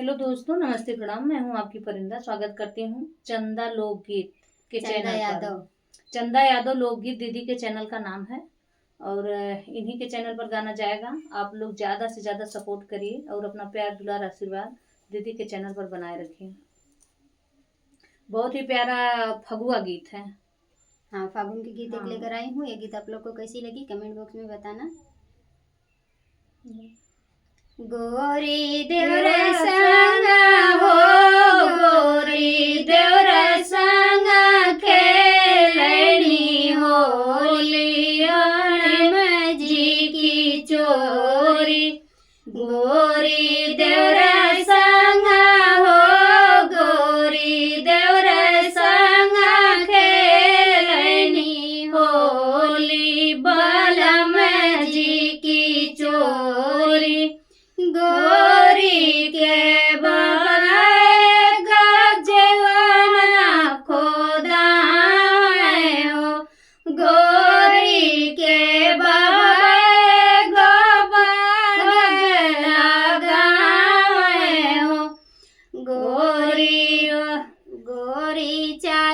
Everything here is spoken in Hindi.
हेलो दोस्तों, नमस्ते, प्रणाम। मैं हूं आपकी परिंदा। स्वागत करती हूं चंदा लोकगीत के चंदा चैनल यादव। पर। चंदा यादव लोकगीत दीदी के चैनल का नाम है और इन्हीं के चैनल पर गाना जाएगा। आप लोग ज़्यादा से ज़्यादा सपोर्ट करिए और अपना प्यार दुलार आशीर्वाद दीदी के चैनल पर बनाए रखिए। बहुत ही प्यारा फगुआ गीत है। हाँ, फागुन के गीत एक हाँ। लेकर आई हूँ। ये गीत आप लोग को कैसी लगी कमेंट बॉक्स में बताना। गोरी देवरा संगा हो, गोरी देवरा संगा खेलनी होलिया में जी की चोरी। गोरी देवरा संगा हो, गोरी देवरा संगा खेलनी होली बलम जी की चोरी। गोरी के बगैर गजवाना खोदाए हो, गोरी के बगैर गोबर लगाए हो। गोरी गोरी चा